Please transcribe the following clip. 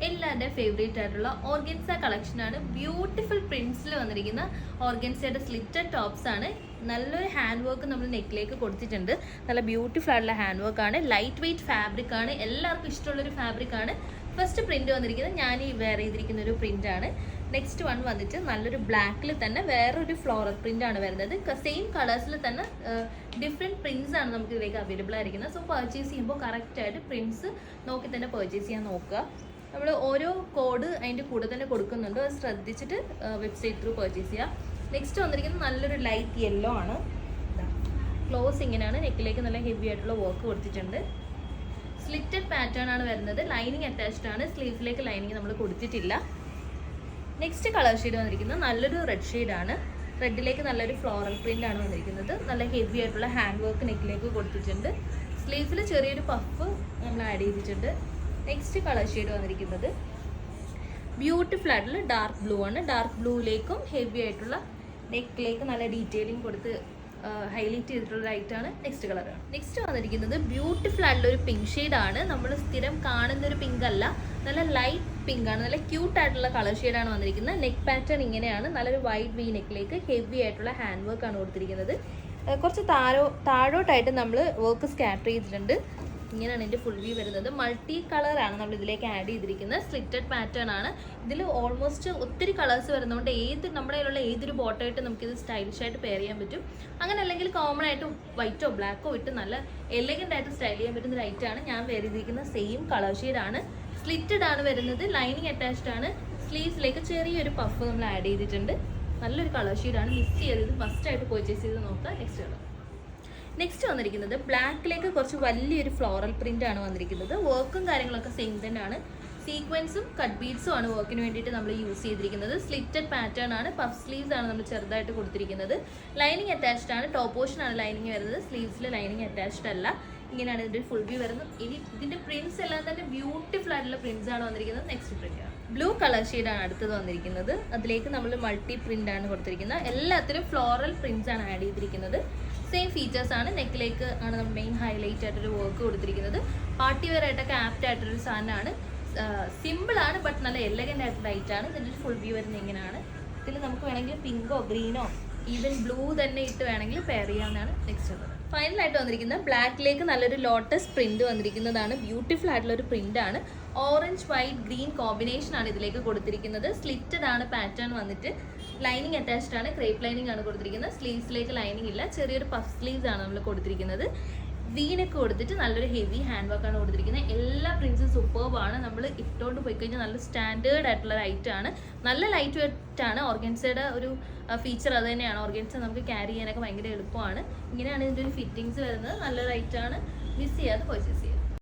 എല്ലാവരുടെയും ഫേവറേറ്റ് ആയിട്ടുള്ള ഓർഗൻസ കളക്ഷനാണ്. ബ്യൂട്ടിഫുൾ പ്രിന്റ്സിൽ വന്നിരിക്കുന്ന ഓർഗൻസയുടെ സ്ലിറ്റഡ് ടോപ്സ് ആണ്. നല്ലൊരു ഹാൻഡ് വർക്ക് നമ്മൾ നെക്കിലേക്ക് കൊടുത്തിട്ടുണ്ട്. നല്ല ബ്യൂട്ടിഫുൾ ആയിട്ടുള്ള ഹാൻഡ് വർക്ക് ആണ്. ലൈറ്റ് വെയിറ്റ് ഫാബ്രിക് ആണ്. എല്ലാവർക്കും ഇഷ്ടമുള്ളൊരു ഫാബ്രിക് ആണ്. ഫസ്റ്റ് പ്രിന്റ് വന്നിരിക്കുന്നത് ഞാൻ ഈ വെയർ ചെയ്തിരിക്കുന്ന ഒരു പ്രിന്റ് ആണ്. നെക്സ്റ്റ് വൺ വന്നിട്ട് നല്ലൊരു ബ്ലാക്കിൽ തന്നെ വേറൊരു ഫ്ലോറൽ പ്രിന്റ് ആണ് വരുന്നത്. സെയിം കളേഴ്സിൽ തന്നെ ഡിഫറെൻറ്റ് പ്രിന്റ്സ് ആണ് നമുക്ക് ഇതിലേക്ക് അവൈലബിൾ ആയിരിക്കുന്നത്. സോ പർച്ചേസ് ചെയ്യുമ്പോൾ കറക്റ്റായിട്ട് പ്രിന്റ്സ് നോക്കി തന്നെ പർച്ചേസ് ചെയ്യാൻ നോക്കുക. നമ്മൾ ഓരോ കോഡ് അതിൻ്റെ കൂടെ തന്നെ കൊടുക്കുന്നുണ്ട്. അത് ശ്രദ്ധിച്ചിട്ട് വെബ്സൈറ്റ് ത്രൂ പർച്ചേസ് ചെയ്യുക. നെക്സ്റ്റ് വന്നിരിക്കുന്നത് നല്ലൊരു ലൈറ്റ് യെല്ലോ ആണ്. ക്ലോസ് ഇങ്ങനെയാണ്. നെക്കിലേക്ക് നല്ല ഹെവി ആയിട്ടുള്ള വർക്ക് കൊടുത്തിട്ടുണ്ട്. സ്ലിറ്റഡ് പാറ്റേൺ ആണ് വരുന്നത്. ലൈനിങ് അറ്റാച്ച്ഡ് ആണ്. സ്ലീവ്സിലേക്ക് ലൈനിങ് നമ്മൾ കൊടുത്തിട്ടില്ല. നെക്സ്റ്റ് കളർ ഷെയ്ഡ് വന്നിരിക്കുന്നത് നല്ലൊരു റെഡ് ഷെയ്ഡാണ്. റെഡിലേക്ക് നല്ലൊരു ഫ്ലോറൽ പ്രിന്റ് ആണ് വന്നിരിക്കുന്നത്. നല്ല ഹെവി ആയിട്ടുള്ള ഹാൻഡ് വർക്ക് നെക്കിലേക്ക് കൊടുത്തിട്ടുണ്ട്. സ്ലീവ്സിൽ ചെറിയൊരു പഫ് നമ്മൾ ആഡ് ചെയ്തിട്ടുണ്ട്. നെക്സ്റ്റ് കളർ ഷെയ്ഡ് വന്നിരിക്കുന്നത് ബ്യൂട്ടിഫുൾ ആയിട്ടുള്ള ഡാർക്ക് ബ്ലൂ ആണ്. ഡാർക്ക് ബ്ലൂയിലേക്കും ഹെവി ആയിട്ടുള്ള നെക്കിലേക്ക് നല്ല ഡീറ്റെയിലിംഗ് കൊടുത്ത് ഹൈലൈറ്റ് ചെയ്തിട്ടുള്ള ലൈറ്റാണ്. നെക്സ്റ്റ് കളറാണ്. നെക്സ്റ്റ് വന്നിരിക്കുന്നത് ബ്യൂട്ടിഫുൾ ആയിട്ടുള്ള ഒരു പിങ്ക് ഷെയ്ഡാണ്. നമ്മൾ സ്ഥിരം കാണുന്ന ഒരു പിങ്ക് അല്ല, നല്ല ലൈറ്റ് പിങ്ക് ആണ്. നല്ല ക്യൂട്ട് ആയിട്ടുള്ള കളർ ഷെയ്ഡാണ് വന്നിരിക്കുന്നത്. നെക്ക് പാറ്റേൺ ഇങ്ങനെയാണ്. നല്ലൊരു വൈഡ് വി നെക്കിലേക്ക് ഹെവി ആയിട്ടുള്ള ഹാൻഡ് വർക്ക് ആണ് കൊടുത്തിരിക്കുന്നത്. കുറച്ച് താഴോട്ടായിട്ട് നമ്മൾ വർക്ക് സ്കാറ്റർ ചെയ്തിട്ടുണ്ട്. ഇങ്ങനെയാണ് ഇതിൻ്റെ ഫുൾ വ്യൂ വരുന്നത്. മൾട്ടി കളറാണ് നമ്മൾ ഇതിലേക്ക് ആഡ് ചെയ്തിരിക്കുന്നത്. സ്ലിറ്റഡ് പാറ്റേൺ ആണ്. ഇതിൽ ഓൾമോസ്റ്റ് ഒത്തിരി കളേഴ്സ് വരുന്നതുകൊണ്ട് നമ്മുടെ കയ്യിലുള്ള ഏതൊരു ബോട്ടായിട്ട് നമുക്കിത് സ്റ്റൈലിഷായിട്ട് പെയർ ചെയ്യാൻ പറ്റും. അങ്ങനെ അല്ലെങ്കിൽ കോമൺ ആയിട്ട് വൈറ്റോ ബ്ലാക്കോ ഇട്ട് നല്ല എലഗൻ്റ് ആയിട്ട് സ്റ്റൈൽ ചെയ്യാൻ പറ്റുന്ന ലൈറ്റാണ്. ഞാൻ വെയർ ചെയ്തിരിക്കുന്ന സെയിം കളർ ഷെയ്ഡാണ്. സ്ലിറ്റഡ് ആണ് വരുന്നത്. ലൈനിങ് അറ്റാച്ച്ഡ് ആണ്. സ്ലീവ്സിലേക്ക് ചെറിയൊരു പഫ് നമ്മൾ ആഡ് ചെയ്തിട്ടുണ്ട്. നല്ലൊരു കളർ ഷെയ്ഡാണ്. മിസ് ചെയ്തത് മസ്റ്റായിട്ട് പർച്ചേസ് ചെയ്ത് നോക്കുക. നെക്സ്റ്റ് വന്നിരിക്കുന്നത് ബ്ലാക്കിലേക്ക് കുറച്ച് വലിയൊരു ഫ്ലോറൽ പ്രിന്റ് ആണ് വന്നിരിക്കുന്നത്. വർക്കും കാര്യങ്ങളൊക്കെ സെയിം തന്നെയാണ്. സീക്വൻസും കട്ട് ബീഡ്സും ആണ് വർക്കിന് വേണ്ടിയിട്ട് നമ്മൾ യൂസ് ചെയ്തിരിക്കുന്നത്. സ്ലിറ്റഡ് പാറ്റേൺ ആണ്. പഫ് സ്ലീവ്സ് ആണ് നമ്മൾ ചെറുതായിട്ട് കൊടുത്തിരിക്കുന്നത്. ലൈനിങ് അറ്റാച്ച്ഡ് ആണ്. ടോപ്പ് പോർഷൻ ആണ് ലൈനിങ് വരുന്നത്. സ്ലീവ്സിൽ ലൈനിങ് അറ്റാച്ച്ഡ് അല്ല. ഇങ്ങനെയാണ് ഇതിൻ്റെ ഫുൾ വ്യൂ വരുന്നത്. ഇനി ഇതിൻ്റെ പ്രിന്റ്സ് എല്ലാം തന്നെ ബ്യൂട്ടിഫുൾ ആയിട്ടുള്ള പ്രിന്റ്സ് ആണ് വന്നിരിക്കുന്നത്. നെക്സ്റ്റ് പ്രിന്റ് ആണ് ബ്ലൂ കളർ ഷെയ്ഡാണ് അടുത്തത് വന്നിരിക്കുന്നത്. അതിലേക്ക് നമ്മൾ മൾട്ടി പ്രിന്റ് ആണ് കൊടുത്തിരിക്കുന്നത്. എല്ലാത്തിലും ഫ്ലോറൽ പ്രിന്റ്സ് ആണ് ആഡ് ചെയ്തിരിക്കുന്നത്. സെയിം ഫീച്ചേഴ്സ് ആണ്. നെക്കിലേക്ക് ആണ് നമ്മൾ മെയിൻ ഹൈലൈറ്റ് ആയിട്ടൊരു വർക്ക് കൊടുത്തിരിക്കുന്നത്. പാർട്ടി വെയർ ആയിട്ടൊക്കെ ആപ്റ്റ് ആയിട്ടൊരു സാധനമാണ്. സിമ്പിൾ ആണ്, ബട്ട് നല്ല എലഗൻ്റ് ആയിട്ട് ലൈറ്റ് ആണ്. ഇതിൻ്റെ ഫുൾ വ്യൂ വരുന്നത് ഇങ്ങനെയാണ്. ഇതിൽ നമുക്ക് വേണമെങ്കിൽ പിങ്കോ ഗ്രീനോ ഈവൻ ബ്ലൂ തന്നെ ഇട്ട് വേണമെങ്കിൽ പെയർ ചെയ്യാവുന്നതാണ്. നെക്സ്റ്റ് ഉള്ളത് ഫൈനലായിട്ട് വന്നിരിക്കുന്നത് ബ്ലാക്കിലേക്ക് നല്ലൊരു ലോട്ടസ് പ്രിന്റ് വന്നിരിക്കുന്നതാണ്. ബ്യൂട്ടിഫുൾ ആയിട്ടുള്ള ഒരു പ്രിന്റ് ആണ്. ഓറഞ്ച് വൈറ്റ് ഗ്രീൻ കോമ്പിനേഷൻ ആണ് ഇതിലേക്ക് കൊടുത്തിരിക്കുന്നത്. സ്ലിറ്റഡ് ആണ് പാറ്റേൺ വന്നിട്ട്. ലൈനിങ് അറ്റാച്ച്ഡ് ആണ്. ക്രേപ്പ് ലൈനിങ് ആണ് കൊടുത്തിരിക്കുന്നത്. സ്ലീവ്സിലേക്ക് ലൈനിങ് ഇല്ല. ചെറിയൊരു പഫ് സ്ലീവ്സ് ആണ് നമ്മൾ കൊടുത്തിരിക്കുന്നത്. വീനൊക്കെ കൊടുത്തിട്ട് നല്ലൊരു ഹെവി ഹാൻഡ് വർക്ക് ആണ് കൊടുത്തിരിക്കുന്നത്. എല്ലാ പ്രിന്റ്സും സൂപ്പർബാണ്. നമ്മൾ ഇട്ടുകൊണ്ട് പോയി കഴിഞ്ഞാൽ നല്ല സ്റ്റാൻഡേർഡ് ആയിട്ടുള്ള ലൈറ്റ് ആണ്. നല്ല ലൈറ്റ് വെയിറ്റ് ആണ്. ഓർഗൻസയുടെ ഒരു ഫീച്ചർ അത് തന്നെയാണ്. ഓർഗൻസ നമുക്ക് ക്യാരി ചെയ്യാനൊക്കെ ഭയങ്കര എളുപ്പമാണ്. ഇങ്ങനെയാണ് ഇതിൻ്റെ ഒരു ഫിറ്റിങ്സ് വരുന്നത്. നല്ല ലൈറ്റ് ആണ്. മിസ് ചെയ്യാതെ പർച്ചേസ് ചെയ്യുക.